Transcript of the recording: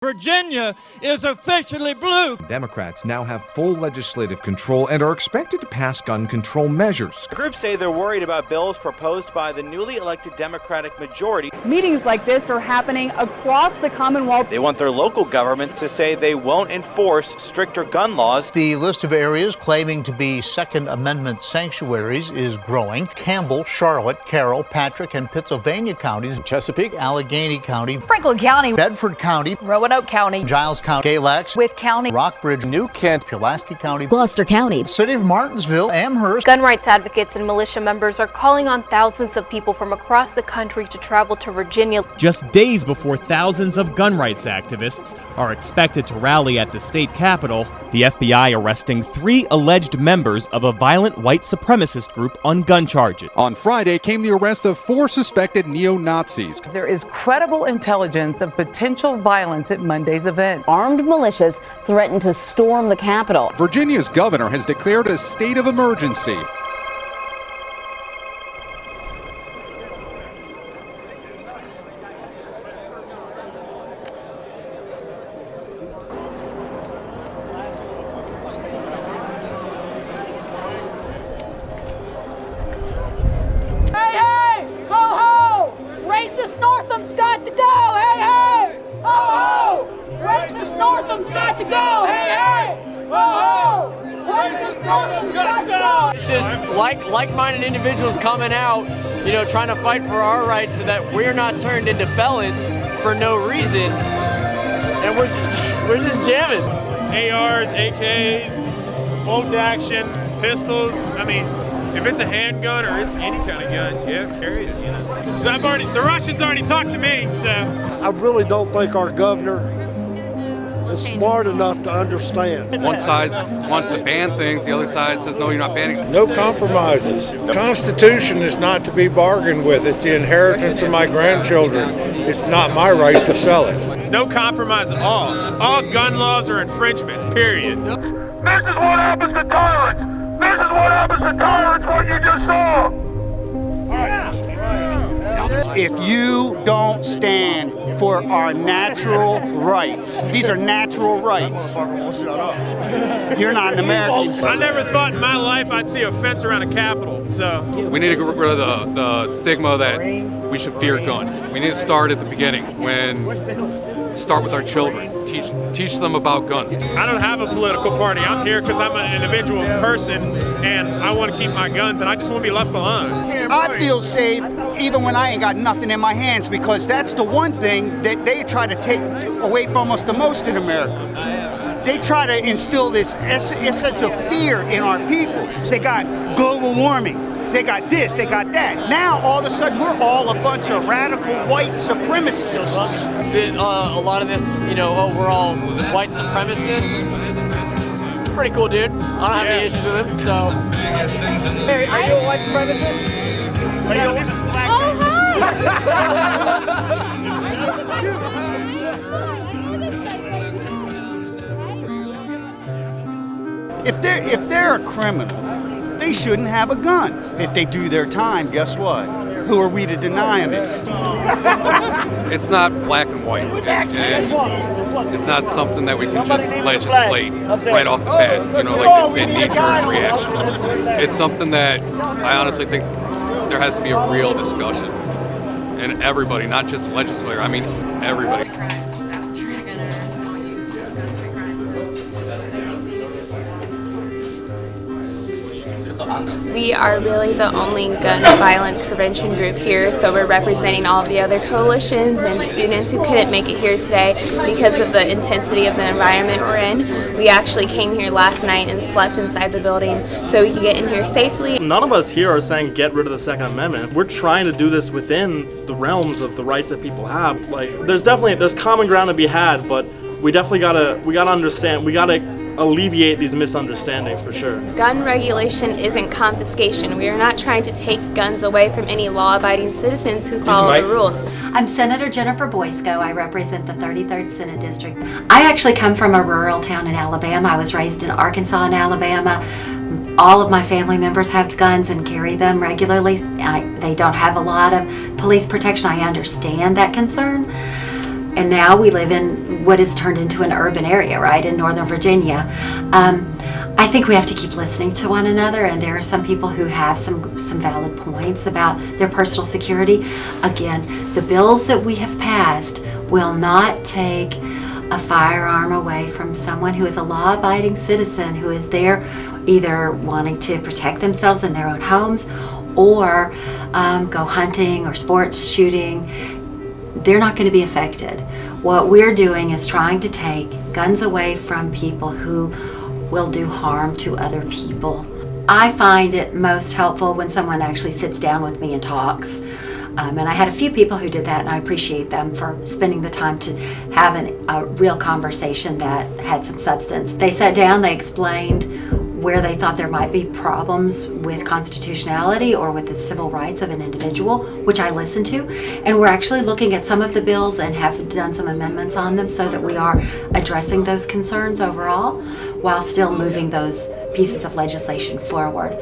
Virginia is officially blue. Democrats now have full legislative control and are expected to pass gun control measures. Groups say they're worried about bills proposed by the newly elected Democratic majority. Meetings like this are happening across the Commonwealth. They want their local governments to say they won't enforce stricter gun laws. The list of areas claiming to be Second Amendment sanctuaries is growing. Campbell, Charlotte, Carroll, Patrick, and Pittsylvania counties, Chesapeake, Allegheny County, Franklin County, Bedford County, Roanoke County, Giles County, Galax, Wythe County, Rockbridge, New Kent, Pulaski County, Gloucester County, City of Martinsville, Amherst. Gun rights advocates and militia members are calling on thousands of people from across the country to travel to Virginia. Just days before thousands of gun rights activists are expected to rally at the state capitol, the FBI arresting 3 alleged members of a violent white supremacist group on gun charges. On Friday came the arrest of 4 suspected neo-Nazis. There is credible intelligence of potential violence at Monday's event. Armed militias threatened to storm the Capitol. Virginia's governor has declared a state of emergency. Racist Northam's got to go! Hey, hey! Ho, ho! Racist Northam's got to go! Hey, hey! Ho, ho! Racist Northam's got to go! It's just like-minded individuals coming out, trying to fight for our rights so that we're not turned into felons for no reason, and we're just jamming. ARs, AKs, bolt actions, pistols. I mean, if it's a handgun or it's any kind of gun, yeah, carry it, Because the Russians already talked to me, so. I really don't think our governor is smart enough to understand. One side wants to ban things, the other side says, no, you're not banning. No compromises. The Constitution is not to be bargained with. It's the inheritance of my grandchildren. It's not my right to sell it. No compromise at all. All gun laws are infringements, period. This is what happens to tyrants! This is what happens to tyrants, what you just saw! If you don't stand for our natural rights, these are natural rights, you're not an American. I never thought in my life I'd see a fence around a Capitol, so. We need to get rid of the stigma that we should fear guns. We need to start at the beginning, start with our children. Teach them about guns. I don't have a political party. I'm here because I'm an individual person and I want to keep my guns and I just want to be left behind. I feel safe even when I ain't got nothing in my hands, because that's the one thing that they try to take away from us the most in America. They try to instill this sense of fear in our people. They got global warming. They got this, they got that. Now, all of a sudden, we're all a bunch of radical white supremacists. A lot of this, we're all white supremacists. Pretty cool, dude. I don't have any issues with him, so. Hey, are you a white supremacist? This is blackface. If they're a criminal, they shouldn't have a gun. If they do their time, guess what? Who are we to deny them it? It's not black and white. It's not something that we can just legislate right off the bat, like they say knee-jerk reactions. It's something that I honestly think there has to be a real discussion. And everybody, not just the legislator, I mean everybody. We are really the only gun violence prevention group here, so we're representing all of the other coalitions and students who couldn't make it here today because of the intensity of the environment we're in. We actually came here last night and slept inside the building so we could get in here safely. None of us here are saying get rid of the Second Amendment. We're trying to do this within the realms of the rights that people have. There's common ground to be had, but we definitely gotta understand, we gotta alleviate these misunderstandings for sure. Gun regulation isn't confiscation. We are not trying to take guns away from any law-abiding citizens who follow the rules. I'm Senator Jennifer Boysko. I represent the 33rd Senate District. I actually come from a rural town in Alabama. I was raised in Arkansas and Alabama. All of my family members have guns and carry them regularly. They don't have a lot of police protection. I understand that concern. And now we live in what is turned into an urban area, right, in Northern Virginia. I think we have to keep listening to one another, and there are some people who have some valid points about their personal security. Again, the bills that we have passed will not take a firearm away from someone who is a law-abiding citizen who is there either wanting to protect themselves in their own homes or go hunting or sports shooting. They're not going to be affected. What we're doing is trying to take guns away from people who will do harm to other people. I find it most helpful when someone actually sits down with me and talks. And I had a few people who did that, and I appreciate them for spending the time to have a real conversation that had some substance. They sat down, they explained where they thought there might be problems with constitutionality or with the civil rights of an individual, which I listened to. And we're actually looking at some of the bills and have done some amendments on them so that we are addressing those concerns overall while still moving those pieces of legislation forward.